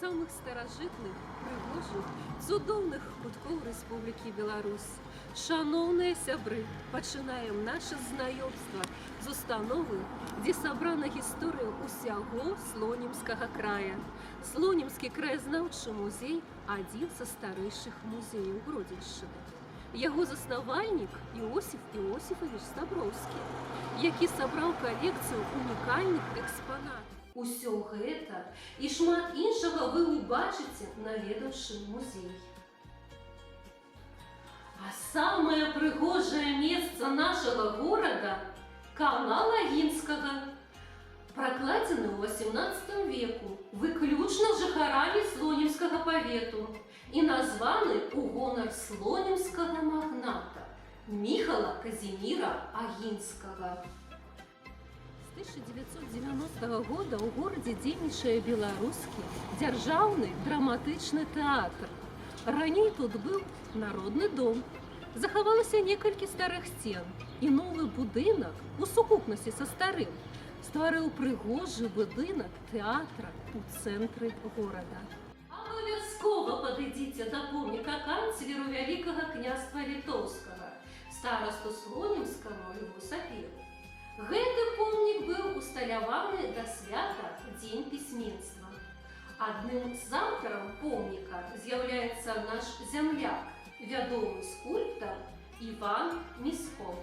самых старажытных, прыгожых, цудоўных куткоў Рэспублікі Беларусь. Шаноўныя сябры, пачынаем наша знаёмства з установы, дзе сабрана гісторыя ўсяго Слонімскага края. Слонімскі краязнаўчы музей – адзін са старэйшых музеяў Гродзеншчыны. Яго заснавальнік Іосіф Іосіфавіч Стаброўскі, які сабраў калекцыю унікальных экспанатаў. Усё гэта і шмат іншага вы ўбачыце, наведаўшы музей. А самае прыгожае месца нашага горада – канал Агінскага, пракладзены ў 18 веку выключна жыхарамі Слонімскага павету і названы ў гонар слонімскага магната Міхала Казіміра Агінскага. З 1990 года ў горадзе дзейнічае беларускі дзяржаўны драматычны тэатр. Раней тут быў народны дом. Захавалася некалькі старых сцен, і новы будынак у сукупнасці са старым стварыў прыгожы будынак тэатра ў цэнтры горада. Абавязкова падыдзіце да помніка канцлеру Вялікага княства Літоўскага, старасту Слонімскага Льву Сапегу. Гэты помнік быў усталяваны да свята Дзень пісьменства. Адным з аўтараў помніка з'яўляецца наш зямляк, вядомы скульптар Іван Місков.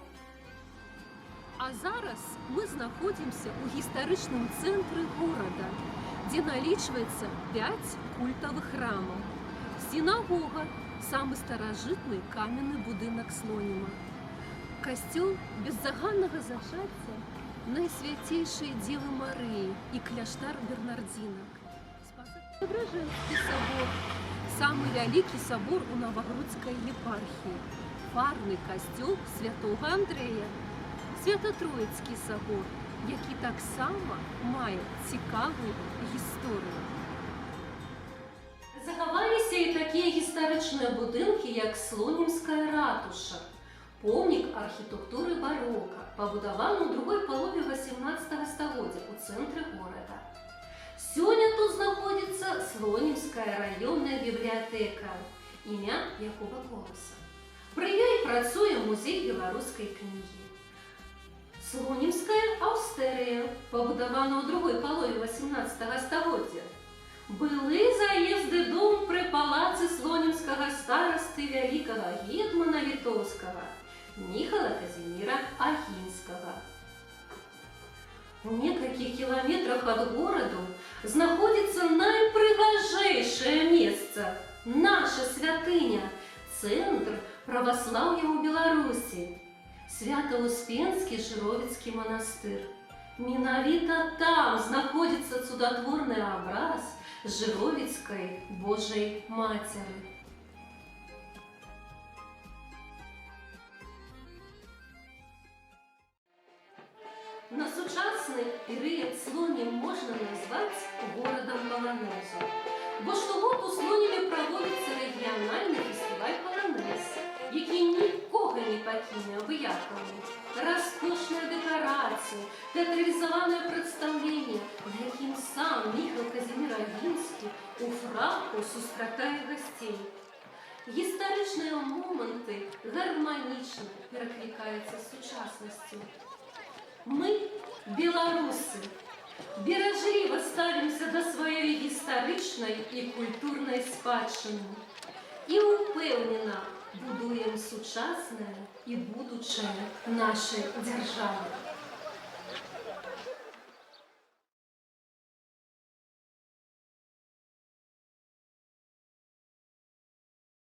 А зараз мы знаходзімся ў гістарычным цэнтры горада, дзе налічваецца 5 культавых храмаў. Сінагога – самы старажытны каменны будынак Слоніма. Касцёл беззаганнага зачацця Найсвяцейшай Дзевы Марыі і кляштар бернардзінак. Спасо-Преображэнскі сабор – самы вялікі сабор у Новагрудскай епархіі. Фарны касцёл святога Андрэя. Свята-Троіцкі сабор, які таксама мае цікавую гісторыю. Захаваліся і такія гістарычныя будынкі, як Слонімская ратуша, помнік архітэктуры барока, пабудаваны ў другой палове 18 стагоддзя ў цэнтры горада. Сёння тут знаходзіцца Слонімская раённая бібліятэка, імя Якова Коласа. Пры ёй працуе музей беларускай кнігі. Слонімская аўстэрыя, пабудавана ў другой палове 18 стагоддзя. Былы заезды дом пры палацы слонімскага старасты вялікага гетмана літоўскага Міхала Казіміра Агінскага. У некалькіх кіламетрах ад гораду знаходзіцца найпрыгажэйшае месца – наша святыня, цэнтр праваслаўя ў Беларусі. Свята-Успенскі Жыровіцкі манастыр. Менавіта там знаходзіцца цудатворны абраз Жыровіцкай Божай Мацеры. На сучасны перыяд Слонім можна назваць горадам паланэзу, бо штогод у Слоніме праводзіцца рэгіянальны фестываль «Паланэз», які нікога не пакіне абыякавым. Раскошныя дэкарацыі, тэатралізаванае прадстаўленне, на якім сам Міхал Казімір Агінскі у фраку сустракае гасцей. Гістарычныя моманты гарманічна пераклікаюцца з сучаснасцю. Мы, беларусы, беражліва ставімся да сваёй гістарычнай і культурнай спадчыны і ўпэўнена будуем сучаснае і будучае нашай дзяржавы.